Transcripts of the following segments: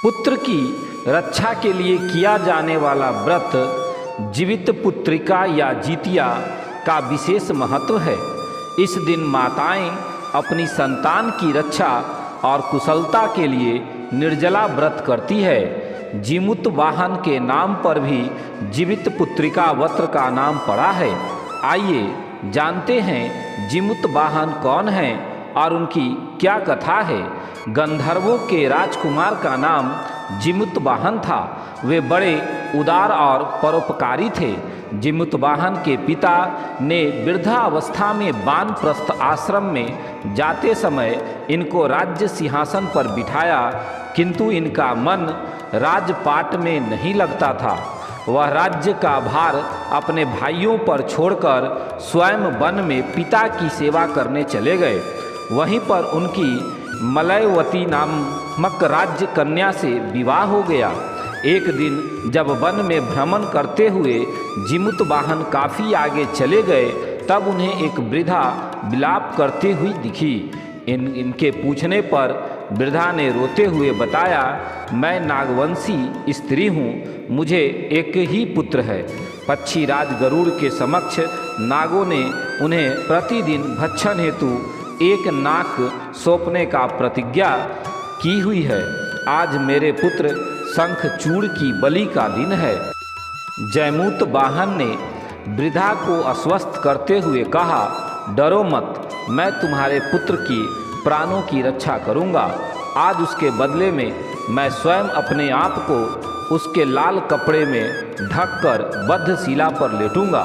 पुत्र की रक्षा के लिए किया जाने वाला व्रत जीवित पुत्रिका या जितिया का विशेष महत्व है। इस दिन माताएं अपनी संतान की रक्षा और कुशलता के लिए निर्जला व्रत करती है। जीमूत वाहन के नाम पर भी जीवित पुत्रिका व्रत का नाम पड़ा है। आइए जानते हैं जीमूत वाहन कौन हैं और उनकी क्या कथा है। गंधर्वों के राजकुमार का नाम जीमूत वाहन था। वे बड़े उदार और परोपकारी थे। जीमूत वाहन के पिता ने वृद्धावस्था में वानप्रस्थ आश्रम में जाते समय इनको राज्य सिंहासन पर बिठाया, किंतु इनका मन राजपाट में नहीं लगता था। वह राज्य का भार अपने भाइयों पर छोड़कर स्वयं वन में पिता की सेवा करने चले गए। वहीं पर उनकी मलयवती नामक राज्य कन्या से विवाह हो गया। एक दिन जब वन में भ्रमण करते हुए जीमूत वाहन काफ़ी आगे चले गए, तब उन्हें एक वृद्धा विलाप करती हुई दिखी। इनके पूछने पर वृद्धा ने रोते हुए बताया, मैं नागवंशी स्त्री हूँ, मुझे एक ही पुत्र है। पक्षीराज गरुड़ के समक्ष नागों ने उन्हें प्रतिदिन भक्षण हेतु एक नाक सौंपने का प्रतिज्ञा की हुई है। आज मेरे पुत्र शंखचूड़ की बलि का दिन है। जयमूत वाहन ने वृद्धा को आश्वस्त करते हुए कहा, डरो मत, मैं तुम्हारे पुत्र की प्राणों की रक्षा करूंगा। आज उसके बदले में मैं स्वयं अपने आप को उसके लाल कपड़े में ढककर बद्धशिला पर लेटूंगा।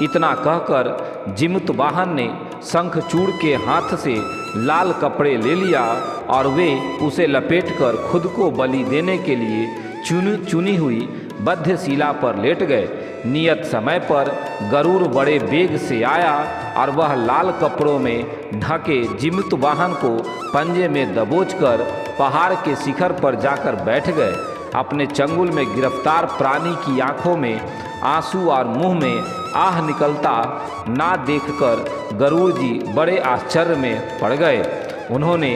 इतना कहकर जीमूत वाहन ने शंखचूड़ के हाथ से लाल कपड़े ले लिया और वे उसे लपेटकर खुद को बलि देने के लिए चुनी हुई बद्धशिला पर लेट गए। नियत समय पर गरुड़ बड़े वेग से आया और वह लाल कपड़ों में ढके जीमूत वाहन को पंजे में दबोचकर पहाड़ के शिखर पर जाकर बैठ गए। अपने चंगुल में गिरफ्तार प्राणी की आंखों में आंसू और मुंह में आह निकलता ना देखकर गरुड़ जी बड़े आश्चर्य में पड़ गए। उन्होंने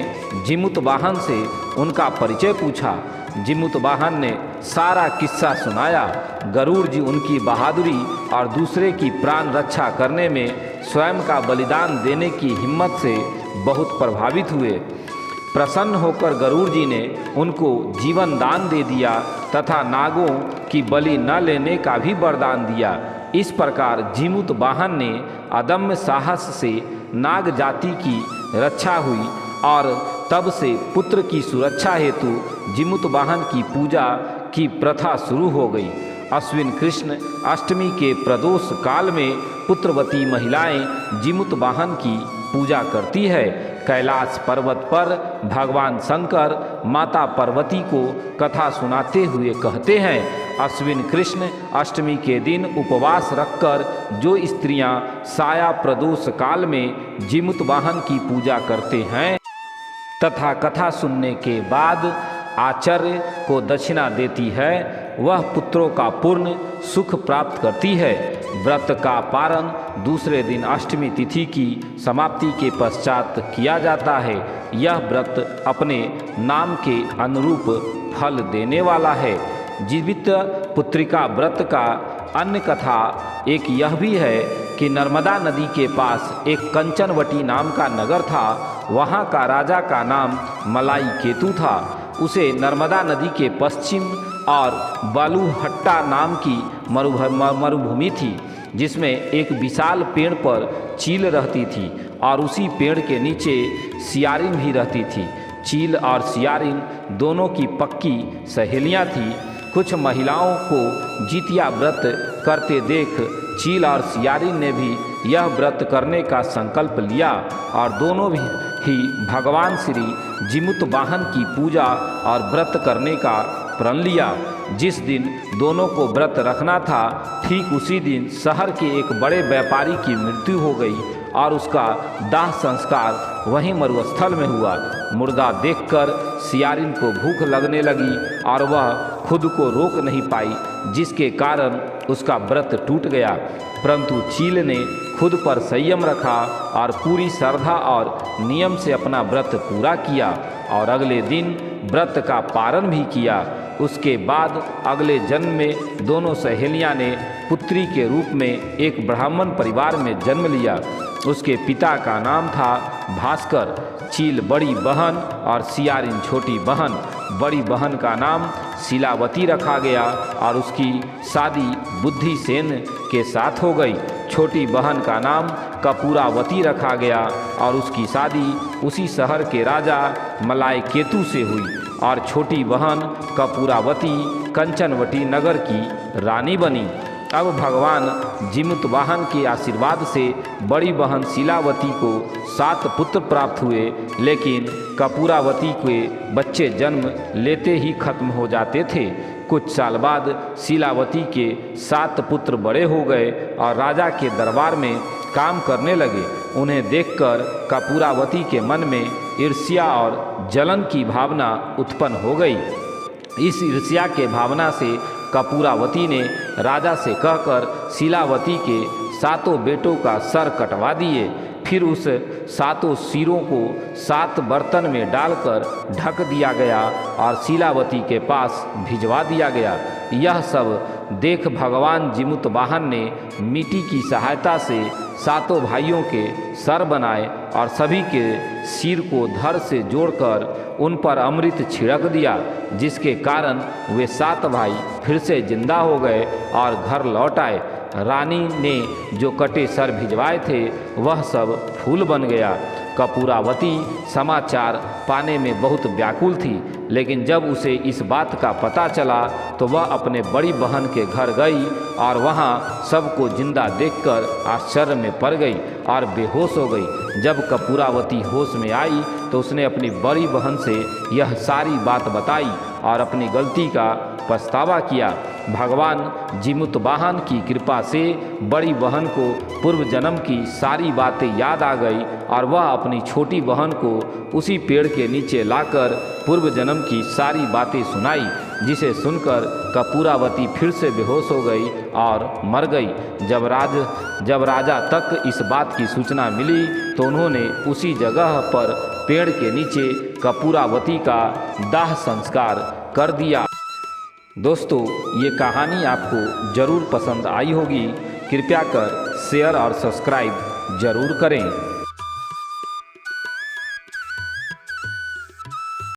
जीमूत वाहन से उनका परिचय पूछा। जीमूत वाहन ने सारा किस्सा सुनाया। गरुड़ जी उनकी बहादुरी और दूसरे की प्राण रक्षा करने में स्वयं का बलिदान देने की हिम्मत से बहुत प्रभावित हुए। प्रसन्न होकर गरुड़ जी ने उनको जीवन दान दे दिया तथा नागों की बलि न लेने का भी वरदान दिया। इस प्रकार जीमूत वाहन ने अदम्य साहस से नाग जाति की रक्षा हुई और तब से पुत्र की सुरक्षा हेतु जीमूत वाहन की पूजा की प्रथा शुरू हो गई। अश्विन कृष्ण अष्टमी के प्रदोष काल में पुत्रवती महिलाएं जीमूत वाहन की पूजा करती है। कैलाश पर्वत पर भगवान शंकर माता पार्वती को कथा सुनाते हुए कहते हैं, अश्विन कृष्ण अष्टमी के दिन उपवास रखकर जो स्त्रियां साया प्रदोष काल में जीमूत वाहन की पूजा करते हैं तथा कथा सुनने के बाद आचार्य को दक्षिणा देती है, वह पुत्रों का पूर्ण सुख प्राप्त करती है। व्रत का पारण दूसरे दिन अष्टमी तिथि की समाप्ति के पश्चात किया जाता है। यह व्रत अपने नाम के अनुरूप फल देने वाला है। जीवित पुत्रिका व्रत का अन्य कथा एक यह भी है कि नर्मदा नदी के पास एक कंचनवटी नाम का नगर था। वहाँ का राजा का नाम मलाई केतु था। उसे नर्मदा नदी के पश्चिम और बालूहट्टा नाम की मरुभूमि थी, जिसमें एक विशाल पेड़ पर चील रहती थी और उसी पेड़ के नीचे सियारिन भी रहती थी। चील और सियारिन दोनों की पक्की सहेलियां थीं। कुछ महिलाओं को जितिया व्रत करते देख चील और सियारिन ने भी यह व्रत करने का संकल्प लिया और दोनों ही भगवान श्री जीमूत वाहन की पूजा और व्रत करने का प्रण लिया। जिस दिन दोनों को व्रत रखना था, ठीक उसी दिन शहर के एक बड़े व्यापारी की मृत्यु हो गई और उसका दाह संस्कार वहीं मरुस्थल में हुआ। मुर्दा देखकर सियारिन को भूख लगने लगी और वह खुद को रोक नहीं पाई, जिसके कारण उसका व्रत टूट गया। परंतु चील ने खुद पर संयम रखा और पूरी श्रद्धा और नियम से अपना व्रत पूरा किया और अगले दिन व्रत का पारण भी किया। उसके बाद अगले जन्म में दोनों सहेलियां ने पुत्री के रूप में एक ब्राह्मण परिवार में जन्म लिया। उसके पिता का नाम था भास्कर। चील बड़ी बहन और सियारिन छोटी बहन। बड़ी बहन का नाम शीलावती रखा गया और उसकी शादी बुद्धिसेन के साथ हो गई। छोटी बहन का नाम कपूरावती रखा गया और उसकी शादी उसी शहर के राजा मलाय केतु से हुई और छोटी बहन कपूरावती कंचनवटी नगर की रानी बनी। अब भगवान जिमुतवाहन के आशीर्वाद से बड़ी बहन शीलावती को 7 पुत्र प्राप्त हुए, लेकिन कपूरावती के बच्चे जन्म लेते ही खत्म हो जाते थे। कुछ साल बाद शीलावती के 7 पुत्र बड़े हो गए और राजा के दरबार में काम करने लगे। उन्हें देखकर कपूरावती के मन में ईर्ष्या और जलन की भावना उत्पन्न हो गई। इस ईर्ष्या के भावना से कपूरावती ने राजा से कहकर शीलावती के 7 बेटों का सर कटवा दिए। फिर उस 7 सिरों को 7 बर्तन में डालकर ढक दिया गया और शीलावती के पास भिजवा दिया गया। यह सब देख भगवान जिमुतवाहन ने मिट्टी की सहायता से 7 भाइयों के सर बनाए और सभी के सिर को धड़ से जोड़कर उन पर अमृत छिड़क दिया, जिसके कारण वे 7 भाई फिर से जिंदा हो गए और घर लौट आए। रानी ने जो कटे सर भिजवाए थे वह सब फूल बन गया। कपूरावती समाचार पाने में बहुत व्याकुल थी, लेकिन जब उसे इस बात का पता चला तो वह अपने बड़ी बहन के घर गई और वहाँ सबको जिंदा देखकर आश्चर्य में पड़ गई और बेहोश हो गई। जब कपूरावती होश में आई तो उसने अपनी बड़ी बहन से यह सारी बात बताई और अपनी गलती का पछतावा किया। भगवान जिमुतवाहन की कृपा से बड़ी बहन को पूर्व जन्म की सारी बातें याद आ गई और वह अपनी छोटी बहन को उसी पेड़ के नीचे लाकर पूर्व जन्म की सारी बातें सुनाई, जिसे सुनकर कपूरावती फिर से बेहोश हो गई और मर गई। जब राजा तक इस बात की सूचना मिली तो उन्होंने उसी जगह पर पेड़ के नीचे कपूरावती का दाह संस्कार कर दिया। दोस्तों, ये कहानी आपको ज़रूर पसंद आई होगी। कृपया कर शेयर और सब्सक्राइब ज़रूर करें।